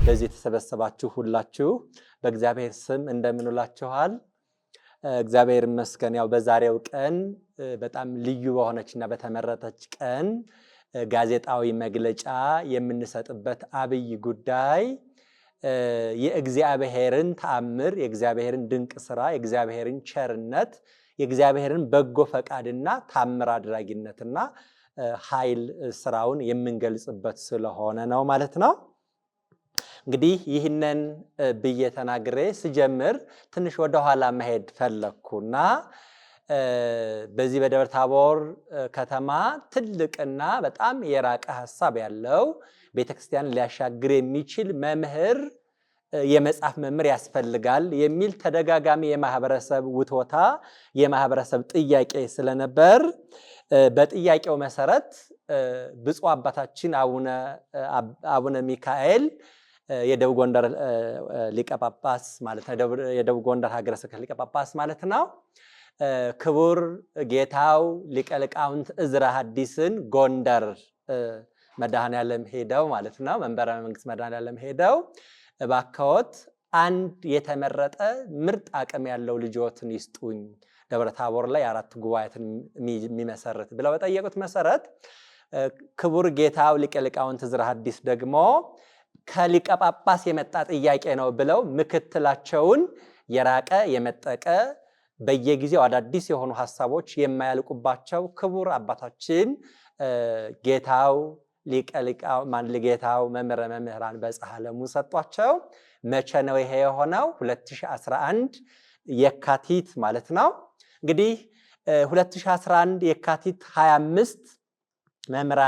በዚህ የተሰበሰባችሁ ሁላችሁ በእግዚአብሔር ስም እንደምንውላችኋል። እግዚአብሔር ይመስገን። ያው በዛሬው ቀን በጣም ልዩ በሆነችና በተመረጠች ቀን ጋዜጣዊ መግለጫ የምንሰጥበት አብይ ጉዳይ የእግዚአብሔርን ተአምር፣ የእግዚአብሔርን ድንቅ ስራ፣ የእግዚአብሔርን ቸርነት፣ የእግዚአብሔርን በጎ ፈቃድና ተአምር አድራጊነትና ኃይል ስራውን የምንገልጽበት ስለሆነ ነው ማለት ነው። እንግዲህ ይህንን ብዬ ተናግሬ ስጀምር ትንሽ ወደ ኋላ መሄድ ፈለኩና በዚህ በደብረ ታቦር ከተማ ትልቅና በጣም የራቀ ሐሳብ ያለው ቤተክርስቲያን ሊያሻግር የሚችል መምህር፣ የመጽሐፍ መምህር ያስፈልጋል የሚል ተደጋጋሚ የማህበረሰብ ውትወታ፣ የማህበረሰብ ጥያቄ ስለነበር በጥያቄው መሰረት ብፁዕ አባታችን አቡነ ሚካኤል የደቡብ ጎንደር ሊቀ ጳጳስ ማለት ነው፣ የደቡብ ጎንደር ሀገረ ስብከት ሊቀ ጳጳስ ማለት ነው፣ ክቡር ጌታው ሊቀ ሊቃውንት ዕዝራ ሐዲስን ጎንደር መድኃኔዓለም ሄደው ማለት ነው፣ መንበረ መንግስት መድኃኔዓለም ሄደው እባክዎት አንድ የተመረጠ ምርጥ አቅም ያለው ልጆትን ይስጡኝ ደብረ ታቦር ላይ 4 ጉባኤትን የሚመሰርት ብለው በጠየቁት መሰረት ክቡር ጌታው ሊቀ ሊቃውንት ዕዝራ ሐዲስ ደግሞ ከሊቀ ጳጳስ የመጣ ጥያቄ ነው ብለው ምክትላቸውን የራቀ የመጠቀ በየጊዜው አዳዲስ የሆኑ ሐሳቦች የማያልቁባቸው ክቡር አባታችን ጌታው ጌታው መምህረ መምህራን በጸሐለሙ ሰጧቸው። መቼ ነው ይሄ የሆነው? 2011 የካቲት ማለት ነው። እንግዲህ 2011 የካቲት 25 መምህረ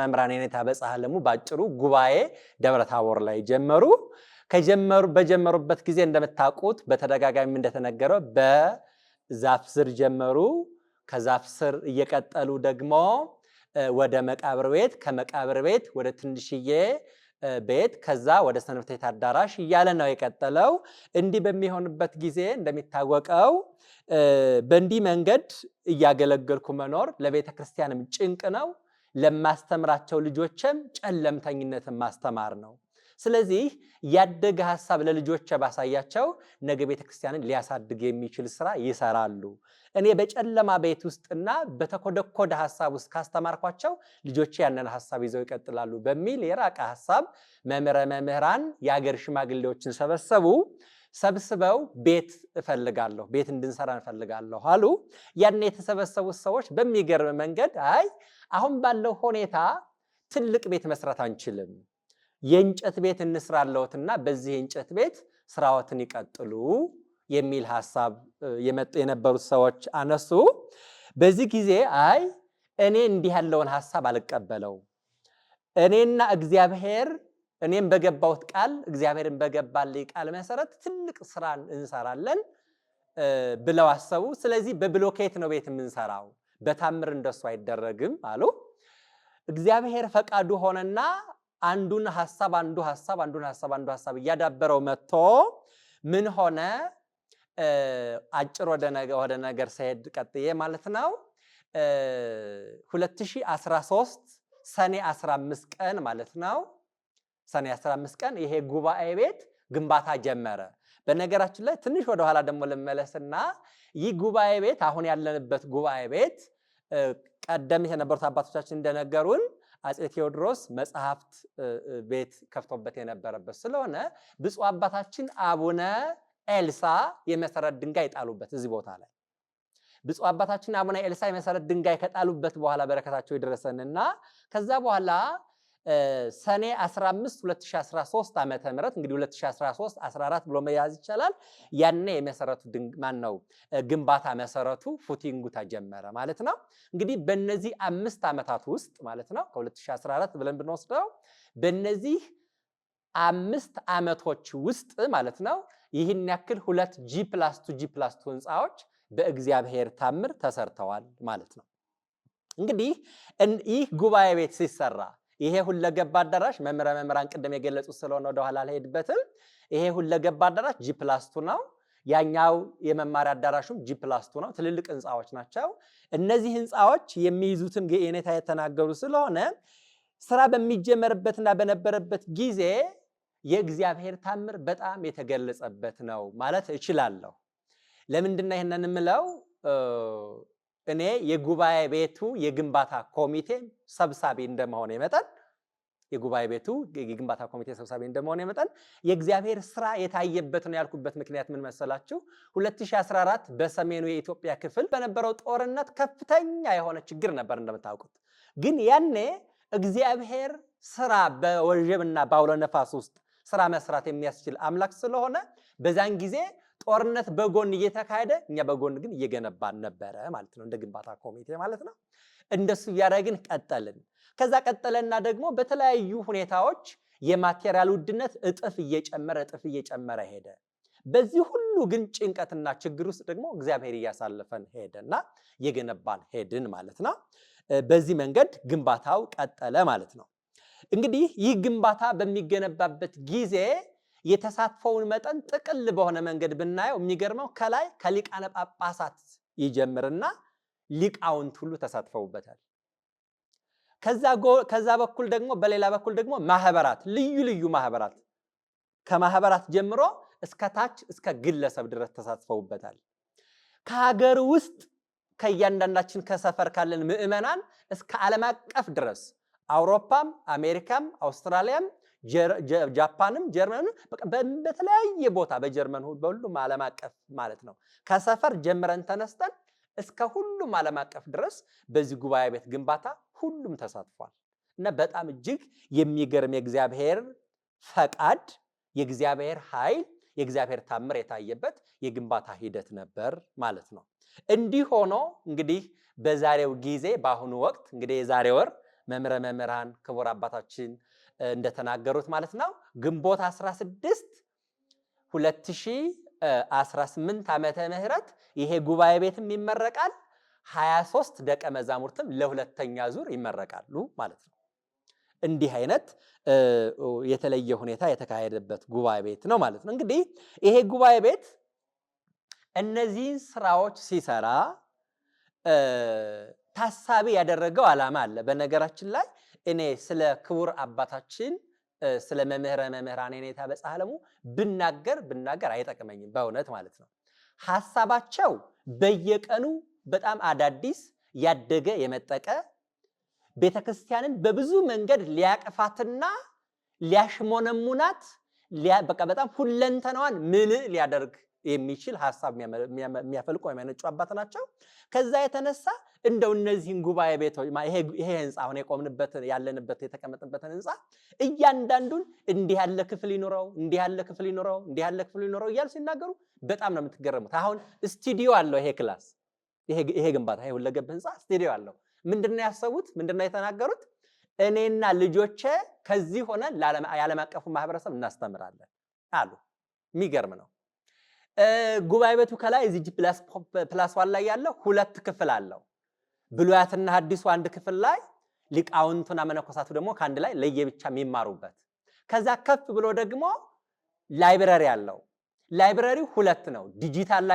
መምህራን የኔታ በጸሐለሙ ባጭሩ ጉባኤ ደብረ ታቦር ላይ ጀመሩ። በጀመሩበት ጊዜ እንደምታውቁት በተደጋጋሚ እንደተነገረው በዛፍ ስር ጀመሩ። ከዛፍ ስር እየቀጠሉ ደግሞ ወደ መቃብር ቤት፣ ከመቃብር ቤት ወደ ትንሽዬ ቤት፣ ከዛ ወደ ሰንበት ቤት አዳራሽ እያለ ነው የቀጠለው። እንዲህ በሚሆንበት ጊዜ እንደሚታወቀው በእንዲህ መንገድ እያገለገልኩ መኖር ለቤተ ክርስቲያንም ጭንቅ ነው፣ ለማስተምራቸው ልጆችም ጨለምተኝነትን ማስተማር ነው። ስለዚህ ያደገ ሐሳብ ለልጆች ባሳያቸው ነገ ቤተክርስቲያንን ሊያሳድግ የሚችል ስራ ይሰራሉ። እኔ በጨለማ ቤት ውስጥና በተኮደኮደ ሐሳብ ውስጥ ካስተማርኳቸው ልጆች ያንን ሐሳብ ይዘው ይቀጥላሉ በሚል የራቀ ሐሳብ መምህረ መምህራን የአገር ሽማግሌዎችን ሰብስበው ቤት እፈልጋለሁ፣ ቤት እንድንሰራ እፈልጋለሁ አሉ። ያን የተሰበሰቡት ሰዎች በሚገርም መንገድ አይ አሁን ባለው ሁኔታ ትልቅ ቤት መስራት አንችልም፣ የእንጨት ቤት እንስራለውትና በዚህ የእንጨት ቤት ስራዎትን ይቀጥሉ የሚል ሐሳብ የነበሩት ሰዎች አነሱ። በዚህ ጊዜ አይ እኔ እንዲህ ያለውን ሐሳብ አልቀበለው፣ እኔና እግዚአብሔር እኔም በገባሁት ቃል እግዚአብሔርን በገባልኝ ቃል መሰረት ትልቅ ስራን እንሰራለን ብለው አሰቡ። ስለዚህ በብሎኬት ነው ቤት የምንሰራው፣ በታምር እንደሱ አይደረግም አሉ። እግዚአብሔር ፈቃዱ ሆነና አንዱን ሐሳብ እያዳበረው መጥቶ ምን ሆነ? አጭር ወደ ነገር ሳይሄድ ቀጥዬ ማለት ነው 2013 ሰኔ 15 ቀን ማለት ነው፣ ሰኔ 15 ቀን ይሄ ጉባኤ ቤት ግንባታ ጀመረ። በነገራችን ላይ ትንሽ ወደ ኋላ ደግሞ ልመለስና ይህ ጉባኤ ቤት አሁን ያለንበት ጉባኤ ቤት ቀደም የነበሩት አባቶቻችን እንደነገሩን አፄ ቴዎድሮስ መጽሐፍት ቤት ከፍቶበት የነበረበት ስለሆነ ብፁዕ አባታችን አቡነ ኤልሳ የመሰረት ድንጋይ ጣሉበት እዚህ ቦታ ላይ። ብፁዕ አባታችን አቡነ ኤልሳ የመሰረት ድንጋይ ከጣሉበት በኋላ በረከታቸው ይደረሰንና ከዛ በኋላ ሰኔ 15 2013 ዓመተ ምህረት እንግዲህ 2013 14 ብሎ መያዝ ይቻላል። ያኔ የመሰረቱ ግንባታ መሰረቱ ፉቲንጉ ተጀመረ ማለት ነው። እንግዲህ በእነዚህ 5 ዓመታት ውስጥ ማለት ነው ከ2014 ብለን ብንወስደው በእነዚህ 5 ዓመቶች ውስጥ ማለት ነው ይህን ያክል 2 G+2 ህንፃዎች በእግዚአብሔር ታምር ተሰርተዋል ማለት ነው። እንግዲህ ይህ ጉባኤ ቤት ሲሰራ ይሄ ሁለገብ አዳራሽ መምህረ መምህራን ቅድም የገለጹት ስለሆነ ወደ ኋላ አልሄድበትም። ይሄ ሁለገብ አዳራሽ G+2 ነው። ያኛው የመማሪያ አዳራሹም G+2 ነው። ትልልቅ ህንጻዎች ናቸው። እነዚህ ህንጻዎች የሚይዙትን የኔታ የተናገሩ ስለሆነ ስራ በሚጀመርበትና በነበረበት ጊዜ የእግዚአብሔር ታምር በጣም የተገለጸበት ነው ማለት እችላለሁ። ለምንድነው ይሄንን የምለው? እኔ የጉባኤ ቤቱ የግንባታ ኮሚቴ ሰብሳቢ እንደመሆነ መጠን የጉባኤ ቤቱ የግንባታ ኮሚቴ ሰብሳቢ እንደመሆነ መጠን የእግዚአብሔር ስራ የታየበት ነው ያልኩበት ምክንያት ምን መሰላችሁ? 2014 በሰሜኑ የኢትዮጵያ ክፍል በነበረው ጦርነት ከፍተኛ የሆነ ችግር ነበር እንደምታውቁት። ግን ያኔ እግዚአብሔር ስራ በወጀብና በአውሎ ነፋስ ውስጥ ስራ መስራት የሚያስችል አምላክ ስለሆነ በዛን ጊዜ ጦርነት በጎን እየተካሄደ እኛ በጎን ግን እየገነባን ነበረ ማለት ነው፣ እንደ ግንባታ ኮሚቴ ማለት ነው። እንደሱ ያደረግን ቀጠልን። ከዛ ቀጠለና ደግሞ በተለያዩ ሁኔታዎች የማቴሪያል ውድነት እጥፍ እየጨመረ ሄደ። በዚህ ሁሉ ግን ጭንቀትና ችግር ውስጥ ደግሞ እግዚአብሔር እያሳለፈን ሄደና እየገነባን ሄድን ማለት ነው። በዚህ መንገድ ግንባታው ቀጠለ ማለት ነው። እንግዲህ ይህ ግንባታ በሚገነባበት ጊዜ የተሳትፈውን መጠን ጥቅል በሆነ መንገድ ብናየው የሚገርመው ከላይ ከሊቃነ ጳጳሳት ይጀምርና ሊቃውንት ሁሉ ተሳትፈውበታል። ከዛ በኩል ደግሞ በሌላ በኩል ደግሞ ማህበራት፣ ልዩ ማህበራት ከማህበራት ጀምሮ እስከ ታች እስከ ግለሰብ ድረስ ተሳትፈውበታል። ከሀገር ውስጥ ከእያንዳንዳችን ከሰፈር ካለን ምዕመናን እስከ ዓለም አቀፍ ድረስ አውሮፓም፣ አሜሪካም፣ አውስትራሊያም፣ ጃፓንም፣ ጀርመንም በተለያየ ቦታ በጀርመን በሁሉም ዓለም አቀፍ ማለት ነው ከሰፈር ጀምረን ተነስተን እስከ ሁሉም ዓለም አቀፍ ድረስ በዚህ ጉባኤ ቤት ግንባታ ሁሉም ተሳትፏል እና በጣም እጅግ የሚገርም የእግዚአብሔር ፈቃድ፣ የእግዚአብሔር ኃይል፣ የእግዚአብሔር ታምር የታየበት የግንባታ ሂደት ነበር ማለት ነው። እንዲህ ሆኖ እንግዲህ በዛሬው ጊዜ በአሁኑ ወቅት እንግዲህ የዛሬ ወር መምህረ መምህራን ክቡር አባታችን እንደተናገሩት ማለት ነው ግንቦት 16 2018 ዓመተ ምህረት ይሄ ጉባኤ ቤትም ይመረቃል። 23 ደቀ መዛሙርትም ለሁለተኛ ዙር ይመረቃሉ ማለት ነው። እንዲህ አይነት የተለየ ሁኔታ የተካሄደበት ጉባኤ ቤት ነው ማለት ነው። እንግዲህ ይሄ ጉባኤ ቤት እነዚህን ስራዎች ሲሰራ ታሳቢ ያደረገው ዓላማ አለ። በነገራችን ላይ እኔ ስለ ክቡር አባታችን ስለ መምህረ መምህራን የኔታ በጻሕለሙ ብናገር አይጠቅመኝም በእውነት ማለት ነው። ሐሳባቸው በየቀኑ በጣም አዳዲስ ያደገ የመጠቀ ቤተክርስቲያንን በብዙ መንገድ ሊያቀፋትና ሊያሽሞነሙናት በቃ በጣም ሁለንተናዋን ምልእ ሊያደርግ የሚችል ሐሳብ የሚያፈልቁ የሚያነጩ አባት ናቸው። ከዛ የተነሳ እንደው እነዚህን ጉባኤ ቤቶች ይሄ ህንጻ አሁን የቆምንበት ያለንበት የተቀመጥንበትን ህንጻ እያንዳንዱን እንዲህ ያለ ክፍል ይኖረው እንዲህ ያለ ክፍል ይኖረው እንዲህ ያለ ክፍል ይኖረው እያሉ ሲናገሩ በጣም ነው የምትገረሙት። አሁን ስቱዲዮ አለው ይሄ ክላስ ይሄ ግንባታ ይሄ ሁለገብ ህንጻ ስቱዲዮ አለው። ምንድነው ያሰቡት? ምንድነው የተናገሩት? እኔና ልጆቼ ከዚህ ሆነን ለዓለም አቀፉ ማህበረሰብ እናስተምራለን አሉ። የሚገርም ነው። ጉባኤ ቤቱ ከላይ እዚህ +1 ላይ ያለው 2 ክፍል አለው። ብሉያትና ሐዲሱ አንድ ክፍል ላይ ሊቃውንቱና መነኮሳቱ ደግሞ ከአንድ ላይ ለየብቻ የሚማሩበት። ከዛ ከፍ ብሎ ደግሞ ላይብረሪ አለው። ላይብረሪው 2 ነው። ዲጂታል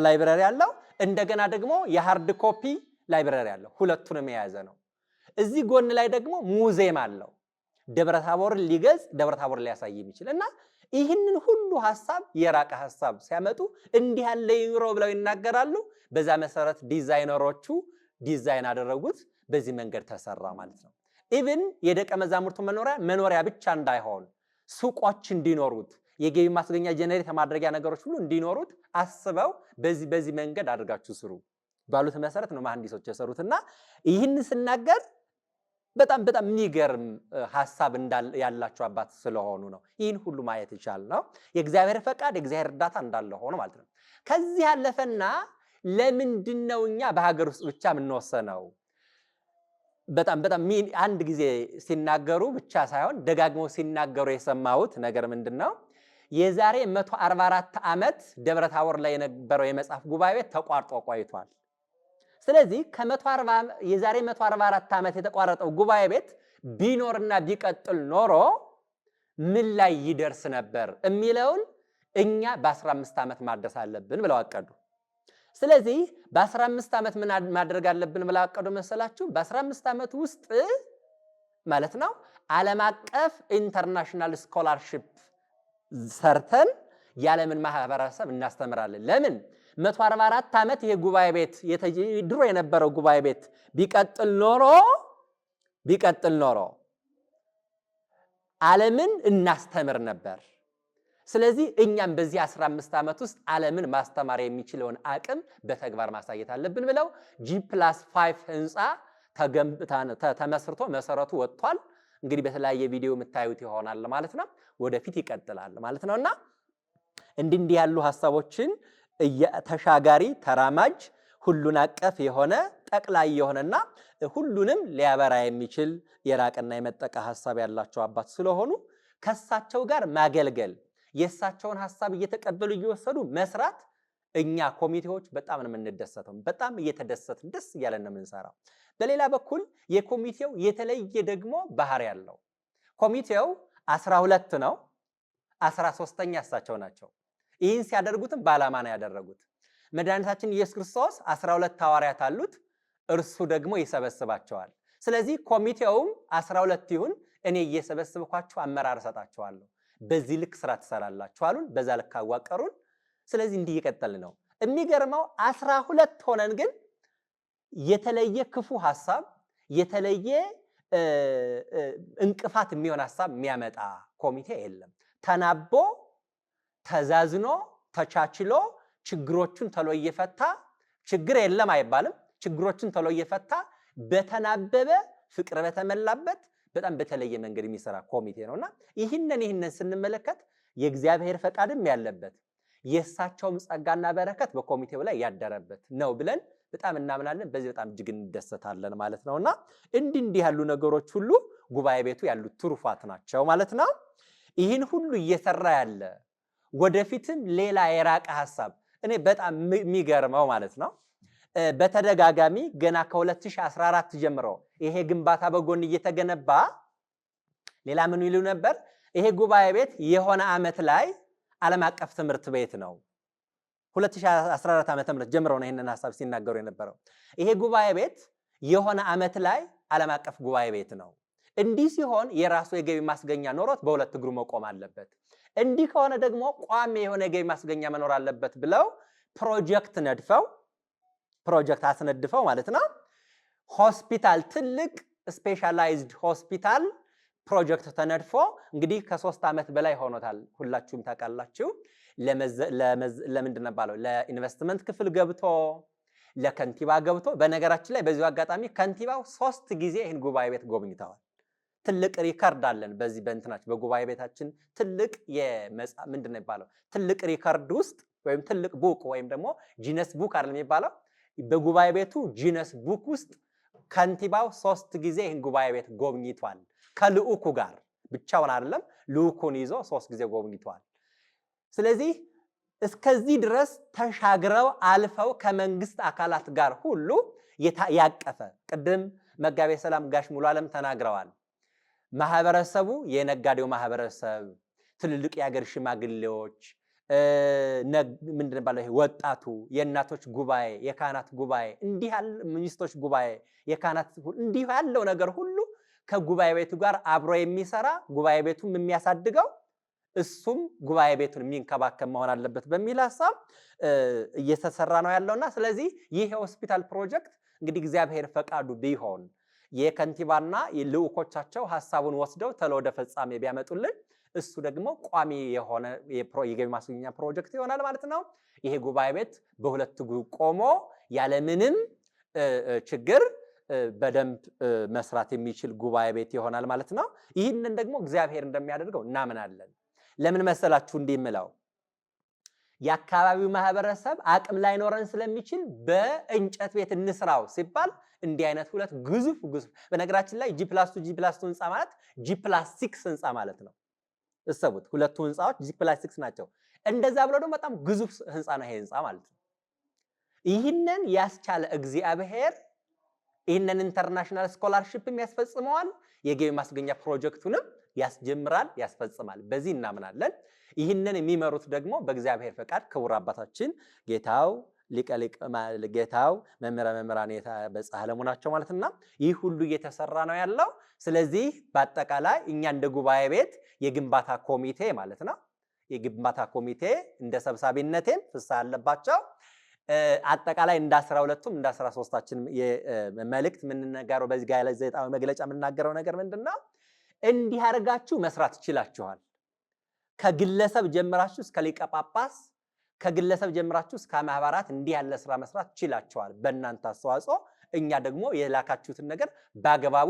ላይብረሪ አለው። እንደገና ደግሞ የሃርድ ኮፒ ላይብረሪ አለው። ሁለቱንም የያዘ ነው። እዚህ ጎን ላይ ደግሞ ሙዚየም አለው። ደብረታቦርን ሊገዝ ደብረታቦርን ሊያሳይ የሚችል እና ይህንን ሁሉ ሐሳብ የራቀ ሐሳብ ሲያመጡ እንዲህ ያለ ይኑሮ ብለው ይናገራሉ። በዛ መሰረት ዲዛይነሮቹ ዲዛይን አደረጉት። በዚህ መንገድ ተሰራ ማለት ነው። ኢቭን የደቀ መዛሙርቱ መኖሪያ ብቻ እንዳይሆን ሱቆች እንዲኖሩት የገቢ ማስገኛ ጀነሬት ማድረጊያ ነገሮች ሁሉ እንዲኖሩት አስበው በዚህ መንገድ አድርጋችሁ ስሩ ባሉት መሰረት ነው መሐንዲሶች የሰሩትና ይህን ስናገር በጣም የሚገርም ሐሳብ ያላቸው አባት ስለሆኑ ነው። ይህን ሁሉ ማየት ይቻል ነው። የእግዚአብሔር ፈቃድ የእግዚአብሔር እርዳታ እንዳለ ሆኖ ማለት ነው። ከዚህ ያለፈና ለምንድነው እኛ በሀገር ውስጥ ብቻ የምንወሰነው? በጣም አንድ ጊዜ ሲናገሩ ብቻ ሳይሆን ደጋግመው ሲናገሩ የሰማሁት ነገር ምንድነው? የዛሬ 144 ዓመት ደብረታቦር ላይ የነበረው የመጽሐፍ ጉባኤ ቤት ተቋርጦ ቆይቷል። ስለዚህ የዛሬ 144 ዓመት የተቋረጠው ጉባኤ ቤት ቢኖርና ቢቀጥል ኖሮ ምን ላይ ይደርስ ነበር የሚለውን እኛ በ15 ዓመት ማድረስ አለብን ብለው አቀዱ። ስለዚህ በ15 ዓመት ምን ማድረግ አለብን ብለው አቀዱ መሰላችሁ? በ15 ዓመት ውስጥ ማለት ነው ዓለም አቀፍ ኢንተርናሽናል ስኮላርሺፕ ሰርተን የዓለምን ማህበረሰብ እናስተምራለን። ለምን 144 ዓመት ይሄ ጉባኤ ቤት ድሮ የነበረው ጉባኤ ቤት ቢቀጥል ኖሮ ዓለምን እናስተምር ነበር። ስለዚህ እኛም በዚህ 15 ዓመት ውስጥ ዓለምን ማስተማር የሚችለውን አቅም በተግባር ማሳየት አለብን ብለው G+5 ህንፃ ተመስርቶ መሰረቱ ወጥቷል። እንግዲህ በተለያየ ቪዲዮ የምታዩት ይሆናል ማለት ነው። ወደፊት ይቀጥላል ማለት ነውና እንዲህ ያሉ ሐሳቦችን ተሻጋሪ ተራማጅ ሁሉን አቀፍ የሆነ ጠቅላይ የሆነና ሁሉንም ሊያበራ የሚችል የራቀና የመጠቀ ሐሳብ ያላቸው አባት ስለሆኑ ከሳቸው ጋር ማገልገል የሳቸውን ሐሳብ እየተቀበሉ እየወሰዱ መስራት እኛ ኮሚቴዎች በጣም ነው የምንደሰተው። በጣም እየተደሰትን ደስ እያለን ነው የምንሰራው። በሌላ በኩል የኮሚቴው የተለየ ደግሞ ባህሪ ያለው ኮሚቴው 12 ነው። 13ኛ እሳቸው ናቸው። ይህን ሲያደርጉትም በዓላማ ነው ያደረጉት። መድኃኒታችን ኢየሱስ ክርስቶስ 12 ሐዋርያት አሉት፣ እርሱ ደግሞ ይሰበስባቸዋል። ስለዚህ ኮሚቴውም 12 ይሁን፣ እኔ እየሰበስብኳችሁ አመራር እሰጣችኋለሁ፣ በዚህ ልክ ስራ ትሰራላችሁ አሉን። በዛ ልክ አዋቀሩን። ስለዚህ እንዲህ እየቀጠልን ነው። የሚገርመው 12 ሆነን ግን የተለየ ክፉ ሐሳብ የተለየ እንቅፋት የሚሆን ሐሳብ የሚያመጣ ኮሚቴ የለም። ተናቦ ተዛዝኖ ተቻችሎ ችግሮቹን ተሎ እየፈታ ችግር የለም አይባልም። ችግሮቹን ተሎ እየፈታ በተናበበ ፍቅር በተመላበት በጣም በተለየ መንገድ የሚሰራ ኮሚቴ ነውና ይህንን ስንመለከት የእግዚአብሔር ፈቃድም ያለበት የእሳቸውም ጸጋና በረከት በኮሚቴው ላይ ያደረበት ነው ብለን በጣም እናምናለን። በዚህ በጣም እጅግ እንደሰታለን ማለት ነውና እንዲህ ያሉ ነገሮች ሁሉ ጉባኤ ቤቱ ያሉት ትሩፋት ናቸው ማለት ነው። ይህን ሁሉ እየሰራ ያለ ወደፊትም ሌላ የራቀ ሐሳብ እኔ በጣም የሚገርመው ማለት ነው በተደጋጋሚ ገና ከ2014 ጀምሮ ይሄ ግንባታ በጎን እየተገነባ ሌላ ምን ይሉ ነበር? ይሄ ጉባኤ ቤት የሆነ ዓመት ላይ ዓለም አቀፍ ትምህርት ቤት ነው። 2014 ዓመተ ምህረት ጀምሮ ነው ይሄንን ሐሳብ ሲናገሩ የነበረው። ይሄ ጉባኤ ቤት የሆነ ዓመት ላይ ዓለም አቀፍ ጉባኤ ቤት ነው። እንዲህ ሲሆን የራሱ የገቢ ማስገኛ ኖሮት በሁለት እግሩ መቆም አለበት። እንዲህ ከሆነ ደግሞ ቋሚ የሆነ የገቢ ማስገኛ መኖር አለበት ብለው ፕሮጀክት አስነድፈው ማለት ነው ሆስፒታል ትልቅ ስፔሻላይዝድ ሆስፒታል ፕሮጀክት ተነድፎ እንግዲህ ከ3 ዓመት በላይ ሆኖታል። ሁላችሁም ታውቃላችሁ። ለምንድን ነው ባለው ለኢንቨስትመንት ክፍል ገብቶ ለከንቲባ ገብቶ በነገራችን ላይ በዚሁ አጋጣሚ ከንቲባው 3 ጊዜ ይህን ጉባኤ ቤት ጎብኝተዋል። ትልቅ ሪከርድ አለን በዚህ በእንትናችን በጉባኤ ቤታችን ትልቅ ምንድን ነው የሚባለው ትልቅ ሪከርድ ውስጥ ወይም ትልቅ ቡክ ወይም ደግሞ ጂነስ ቡክ አይደል የሚባለው በጉባኤ ቤቱ ጂነስ ቡክ ውስጥ ከንቲባው 3 ጊዜ ይህን ጉባኤ ቤት ጎብኝቷል። ከልዑኩ ጋር ብቻውን አይደለም ልዑኩን ይዞ 3 ጊዜ ጎብኝቷል። ስለዚህ እስከዚህ ድረስ ተሻግረው አልፈው ከመንግስት አካላት ጋር ሁሉ ያቀፈ ቅድም መጋቤ ሰላም ጋሽ ሙሉ ዓለም ተናግረዋል። ማህበረሰቡ የነጋዴው ማህበረሰብ ትልልቅ የሀገር ሽማግሌዎች ምንድን ባለው ወጣቱ የእናቶች ጉባኤ የካህናት ጉባኤ እንዲህ ያለ ሚኒስትሮች ጉባኤ የካህናት እንዲህ ያለው ነገር ሁሉ ከጉባኤ ቤቱ ጋር አብሮ የሚሰራ ጉባኤ ቤቱም የሚያሳድገው እሱም ጉባኤ ቤቱን የሚንከባከብ መሆን አለበት በሚል ሐሳብ እየተሰራ ነው ያለውና ስለዚህ ይሄ ሆስፒታል ፕሮጀክት እንግዲህ እግዚአብሔር ፈቃዱ ቢሆን የከንቲባና የልዑኮቻቸው ሐሳቡን ወስደው ተሎ ወደ ፍጻሜ ቢያመጡልን እሱ ደግሞ ቋሚ የሆነ የገቢ ማስገኛ ፕሮጀክት ይሆናል ማለት ነው። ይሄ ጉባኤ ቤት በሁለት እግሩ ቆሞ ያለምንም ችግር በደንብ መስራት የሚችል ጉባኤ ቤት ይሆናል ማለት ነው። ይህንን ደግሞ እግዚአብሔር እንደሚያደርገው እናምናለን። ለምን መሰላችሁ እንዲምለው የአካባቢው ማህበረሰብ አቅም ላይኖረን ስለሚችል በእንጨት ቤት እንስራው ሲባል እንዲህ አይነት ሁለት ግዙፍ በነገራችን ላይ G+2 ህንፃ ማለት G+6 ህንፃ ማለት ነው። እሰቡት ሁለቱ ህንፃዎች G+6 ናቸው። እንደዛ ብሎ ደግሞ በጣም ግዙፍ ህንፃ ነው ይሄ ህንፃ ማለት ነው። ይህንን ያስቻለ እግዚአብሔር ይህንን ኢንተርናሽናል ስኮላርሺፕም ያስፈጽመዋል። የገቢ ማስገኛ ፕሮጀክቱንም ያስጀምራል፣ ያስፈጽማል። በዚህ እናምናለን። ይህንን የሚመሩት ደግሞ በእግዚአብሔር ፈቃድ ክቡር አባታችን ጌታው ጌታው መምህረ መምህራን በጸሐ ዓለሙ ናቸው ማለትና ይህ ሁሉ እየተሰራ ነው ያለው። ስለዚህ በአጠቃላይ እኛ እንደ ጉባኤ ቤት የግንባታ ኮሚቴ ማለት ነው የግንባታ ኮሚቴ እንደ ሰብሳቢነቴም ፍስሐ አለባቸው አጠቃላይ እንደ 12ቱም እንደ 13ታችን የመልእክት የምንነጋገረው በዚህ ጋዜጣዊ መግለጫ የምንናገረው ነገር ምንድነው? እንዲህ አድርጋችሁ መስራት ይችላችኋል። ከግለሰብ ጀምራችሁ እስከ ሊቀ ጳጳስ፣ ከግለሰብ ጀምራችሁ እስከ ማህበራት እንዲህ ያለ ስራ መስራት ይችላችኋል በእናንተ አስተዋጽኦ። እኛ ደግሞ የላካችሁትን ነገር በአግባቡ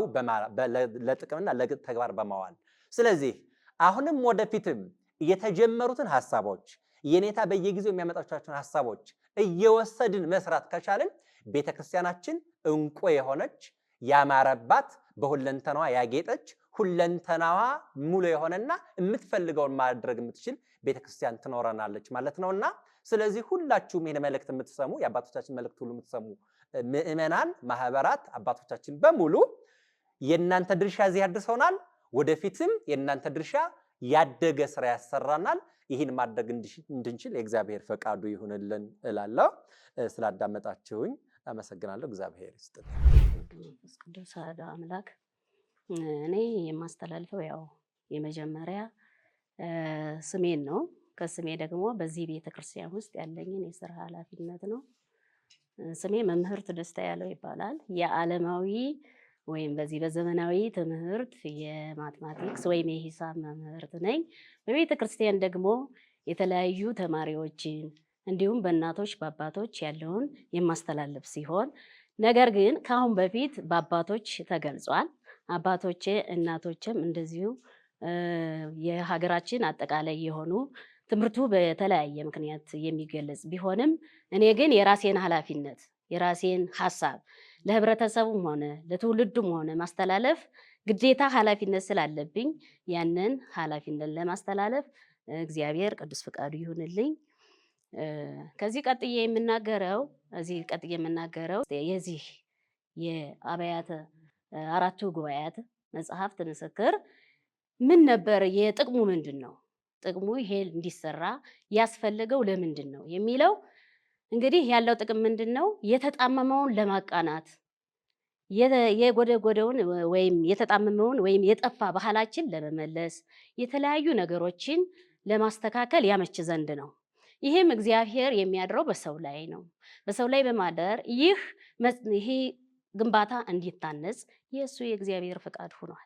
ለጥቅምና ለተግባር በማዋል ስለዚህ አሁንም ወደፊትም የተጀመሩትን ሐሳቦች የኔታ በየጊዜው የሚያመጣቸውን ሐሳቦች እየወሰድን መስራት ከቻልን ቤተክርስቲያናችን እንቁ የሆነች ያማረባት በሁለንተናዋ ያጌጠች ሁለንተናዋ ሙሉ የሆነና የምትፈልገውን ማድረግ የምትችል ቤተክርስቲያን ትኖረናለች ማለት ነውና ስለዚህ ሁላችሁም ይሄን መልእክት የምትሰሙ የአባቶቻችን መልእክት ሁሉ የምትሰሙ ምእመናን ማህበራት አባቶቻችን በሙሉ የእናንተ ድርሻ እዚህ ያድርሰውናል። ወደፊትም የእናንተ ድርሻ ያደገ ስራ ያሰራናል። ይህን ማድረግ እንድንችል የእግዚአብሔር ፈቃዱ ይሁንልን እላለሁ። ስላዳመጣችሁኝ አመሰግናለሁ። እግዚአብሔር ይስጥልኝ። ቅዱስ አምላክ እኔ የማስተላልፈው ያው የመጀመሪያ ስሜን ነው። ከስሜ ደግሞ በዚህ ቤተክርስቲያን ውስጥ ያለኝን የሥራ ኃላፊነት ነው። ስሜ መምህርት ደስታ ያለው ይባላል። የዓለማዊ ወይም በዚህ በዘመናዊ ትምህርት የማትማቲክስ ወይም የሂሳብ መምህርት ነኝ። በቤተክርስቲያን ደግሞ የተለያዩ ተማሪዎችን እንዲሁም በእናቶች በአባቶች ያለውን የማስተላልፍ ሲሆን ነገር ግን ከአሁን በፊት በአባቶች ተገልጿል። አባቶቼ እናቶችም እንደዚሁ የሀገራችን አጠቃላይ የሆኑ ትምህርቱ በተለያየ ምክንያት የሚገለጽ ቢሆንም እኔ ግን የራሴን ኃላፊነት የራሴን ሐሳብ ለህብረተሰቡም ሆነ ለትውልዱም ሆነ ማስተላለፍ ግዴታ ኃላፊነት ስላለብኝ ያንን ኃላፊነት ለማስተላለፍ እግዚአብሔር ቅዱስ ፈቃዱ ይሁንልኝ። ከዚህ ቀጥዬ የምናገረው የዚህ የአብያተ አራቱ ጉባኤያት መጽሐፍት ምስክር ምን ነበር? የጥቅሙ ምንድን ነው? ጥቅሙ ይሄ እንዲሰራ ያስፈልገው ለምንድን ነው የሚለው እንግዲህ ያለው ጥቅም ምንድን ነው? የተጣመመውን ለማቃናት የጎደጎደውን ወይም የተጣመመውን ወይም የጠፋ ባህላችን ለመመለስ የተለያዩ ነገሮችን ለማስተካከል ያመች ዘንድ ነው። ይህም እግዚአብሔር የሚያድረው በሰው ላይ ነው። በሰው ላይ በማደር ይሄ ግንባታ እንዲታነጽ የእሱ የእግዚአብሔር ፈቃድ ሆኗል።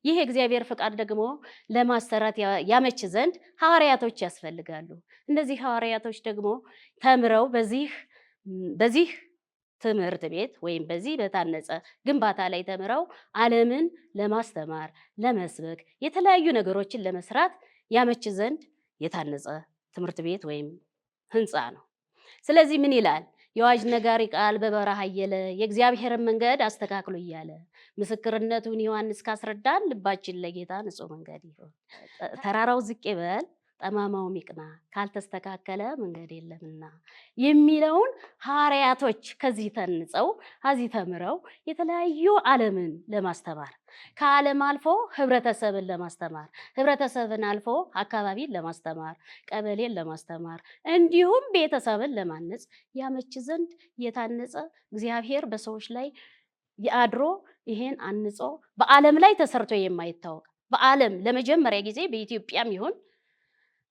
ይህ የእግዚአብሔር ፈቃድ ደግሞ ለማሰራት ያመች ዘንድ ሐዋርያቶች ያስፈልጋሉ። እነዚህ ሐዋርያቶች ደግሞ ተምረው በዚህ ትምህርት ቤት ወይም በዚህ በታነጸ ግንባታ ላይ ተምረው ዓለምን ለማስተማር ለመስበክ የተለያዩ ነገሮችን ለመስራት ያመች ዘንድ የታነጸ ትምህርት ቤት ወይም ህንፃ ነው። ስለዚህ ምን ይላል? የአዋጅ ነጋሪ ቃል በበረሃ አየለ የእግዚአብሔርን መንገድ አስተካክሎ እያለ ምስክርነቱን ዮሐንስ ካስረዳን ልባችን ለጌታ ንጹህ መንገድ ይሁን። ተራራው ዝቅ ይበል ጠማማው ይቅና ካልተስተካከለ መንገድ የለምና የሚለውን ሐዋርያቶች ከዚህ ተንጸው ከዚህ ተምረው የተለያዩ ዓለምን ለማስተማር ከዓለም አልፎ ህብረተሰብን ለማስተማር ህብረተሰብን አልፎ አካባቢን ለማስተማር ቀበሌን ለማስተማር እንዲሁም ቤተሰብን ለማነጽ ያመች ዘንድ የታነጸ እግዚአብሔር በሰዎች ላይ ያድሮ ይሄን አንጾ በዓለም ላይ ተሰርቶ የማይታወቅ በዓለም ለመጀመሪያ ጊዜ በኢትዮጵያም ይሁን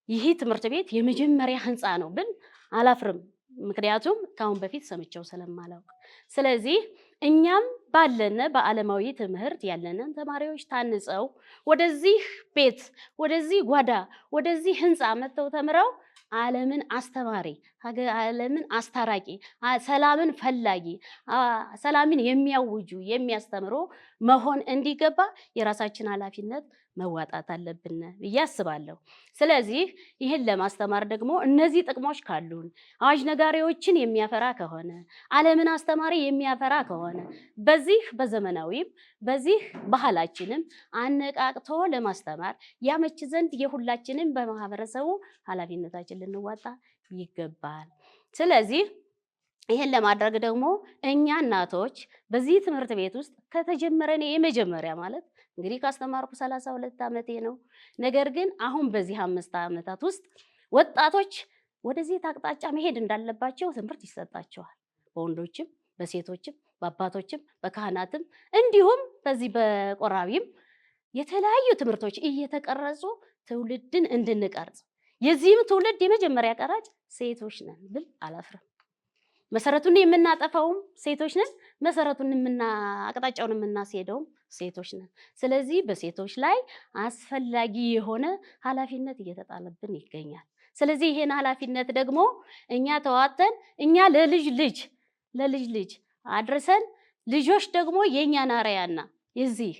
ይህ ትምህርት ቤት የመጀመሪያ ህንፃ ነው ብል አላፍርም። ምክንያቱም ካሁን በፊት ሰምቼው ስለማላውቅ። ስለዚህ እኛም ባለነ በዓለማዊ ትምህርት ያለንን ተማሪዎች ታንጸው ወደዚህ ቤት ወደዚህ ጓዳ ወደዚህ ህንፃ መጥተው ተምረው ዓለምን አስተማሪ ዓለምን አስታራቂ ሰላምን ፈላጊ ሰላምን የሚያውጁ የሚያስተምሩ መሆን እንዲገባ የራሳችን ኃላፊነት መዋጣት አለብን ብዬ አስባለሁ። ስለዚህ ይህን ለማስተማር ደግሞ እነዚህ ጥቅሞች ካሉን አዋጅ ነጋሪዎችን የሚያፈራ ከሆነ ዓለምን አስተማሪ የሚያፈራ ከሆነ በዚህ በዘመናዊም በዚህ ባህላችንም አነቃቅቶ ለማስተማር ያመች ዘንድ የሁላችንም በማህበረሰቡ ኃላፊነታችን ልንዋጣ ይገባል። ስለዚህ ይሄን ለማድረግ ደግሞ እኛ እናቶች በዚህ ትምህርት ቤት ውስጥ ከተጀመረ የመጀመሪያ ማለት እንግዲህ ካስተማርኩ 32 ዓመቴ ነው። ነገር ግን አሁን በዚህ 5 ዓመታት ውስጥ ወጣቶች ወደዚህ አቅጣጫ መሄድ እንዳለባቸው ትምህርት ይሰጣቸዋል። በወንዶችም፣ በሴቶችም፣ በአባቶችም፣ በካህናትም እንዲሁም በዚህ በቆራቢም የተለያዩ ትምህርቶች እየተቀረጹ ትውልድን እንድንቀርጽ የዚህም ትውልድ የመጀመሪያ ቀራጭ ሴቶች ነን ብል አላፍርም። መሰረቱን የምናጠፋውም ሴቶች ነን፣ መሰረቱን አቅጣጫውን የምናስሄደውም ሴቶች ነን። ስለዚህ በሴቶች ላይ አስፈላጊ የሆነ ኃላፊነት እየተጣለብን ይገኛል። ስለዚህ ይሄን ኃላፊነት ደግሞ እኛ ተዋተን እኛ ለልጅ ልጅ አድርሰን ልጆች ደግሞ የእኛን አርአያና የዚህ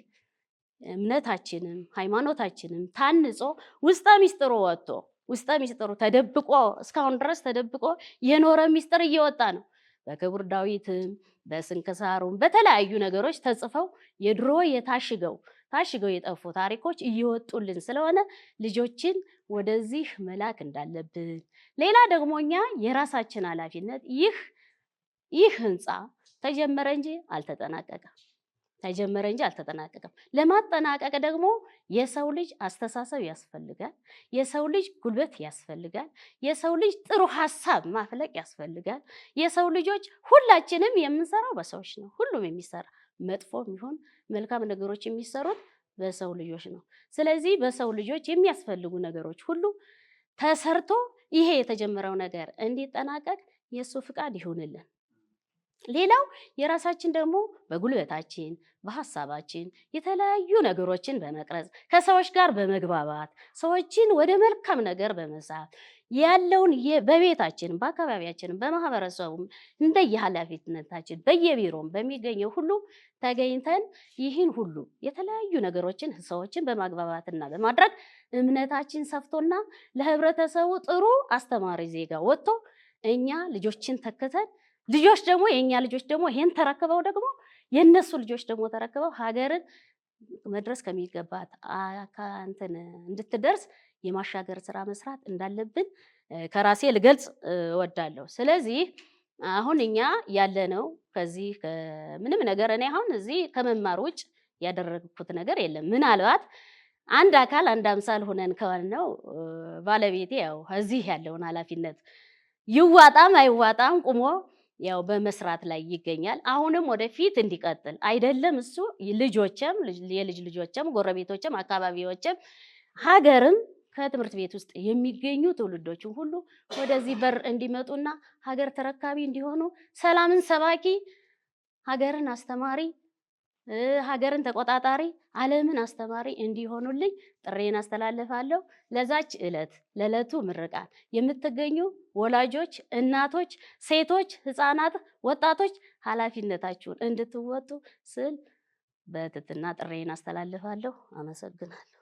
እምነታችንም ሃይማኖታችንም ታንጾ ውስጠ ሚስጥሩ ወጥቶ ውስጠ ሚስጥሩ ተደብቆ እስካሁን ድረስ ተደብቆ የኖረ ሚስጥር እየወጣ ነው። በክቡር ዳዊትም በስንክሳሩም በተለያዩ ነገሮች ተጽፈው የድሮ ታሽገው የጠፉ ታሪኮች እየወጡልን ስለሆነ ልጆችን ወደዚህ መላክ እንዳለብን፣ ሌላ ደግሞ እኛ የራሳችን ኃላፊነት ይህ ህንፃ ተጀመረ እንጂ አልተጠናቀቀም። ለማጠናቀቅ ደግሞ የሰው ልጅ አስተሳሰብ ያስፈልጋል። የሰው ልጅ ጉልበት ያስፈልጋል። የሰው ልጅ ጥሩ ሀሳብ ማፍለቅ ያስፈልጋል። የሰው ልጆች ሁላችንም የምንሰራው በሰዎች ነው። ሁሉም የሚሰራ መጥፎም ይሁን መልካም ነገሮች የሚሰሩት በሰው ልጆች ነው። ስለዚህ በሰው ልጆች የሚያስፈልጉ ነገሮች ሁሉ ተሰርቶ ይሄ የተጀመረው ነገር እንዲጠናቀቅ የእሱ ፍቃድ ይሁንልን። ሌላው የራሳችን ደግሞ በጉልበታችን በሐሳባችን የተለያዩ ነገሮችን በመቅረጽ ከሰዎች ጋር በመግባባት ሰዎችን ወደ መልካም ነገር በመሳብ ያለውን በቤታችን በአካባቢያችን በማህበረሰቡም እንደየኃላፊነታችን በየቢሮም በሚገኘው ሁሉ ተገኝተን ይህን ሁሉ የተለያዩ ነገሮችን ሰዎችን በማግባባትና በማድረግ እምነታችን ሰፍቶና ለህብረተሰቡ ጥሩ አስተማሪ ዜጋ ወጥቶ እኛ ልጆችን ተክተን ልጆች ደግሞ የኛ ልጆች ደግሞ ይሄን ተረክበው ደግሞ የነሱ ልጆች ደግሞ ተረክበው ሀገርን መድረስ ከሚገባት እንድትደርስ የማሻገር ስራ መስራት እንዳለብን ከራሴ ልገልጽ እወዳለሁ። ስለዚህ አሁን እኛ ያለነው ከዚህ ምንም ነገር እኔ አሁን እዚህ ከመማር ውጭ ያደረግኩት ነገር የለም። ምናልባት አንድ አካል አንድ አምሳል ሆነን ከሆነው ባለቤቴ ያው እዚህ ያለውን ኃላፊነት ይዋጣም አይዋጣም ቁሞ ያው በመስራት ላይ ይገኛል። አሁንም ወደፊት እንዲቀጥል አይደለም እሱ ልጆችም የልጅ ልጆችም ጎረቤቶችም አካባቢዎችም ሀገርም ከትምህርት ቤት ውስጥ የሚገኙ ትውልዶችን ሁሉ ወደዚህ በር እንዲመጡና ሀገር ተረካቢ እንዲሆኑ ሰላምን ሰባኪ ሀገርን አስተማሪ ሀገርን ተቆጣጣሪ ዓለምን አስተማሪ እንዲሆኑልኝ ጥሬን አስተላልፋለሁ። ለዛች ዕለት ለዕለቱ ምርቃት የምትገኙ ወላጆች፣ እናቶች፣ ሴቶች፣ ህፃናት፣ ወጣቶች ኃላፊነታችሁን እንድትወጡ ስል በትህትና ጥሬን አስተላልፋለሁ። አመሰግናለሁ።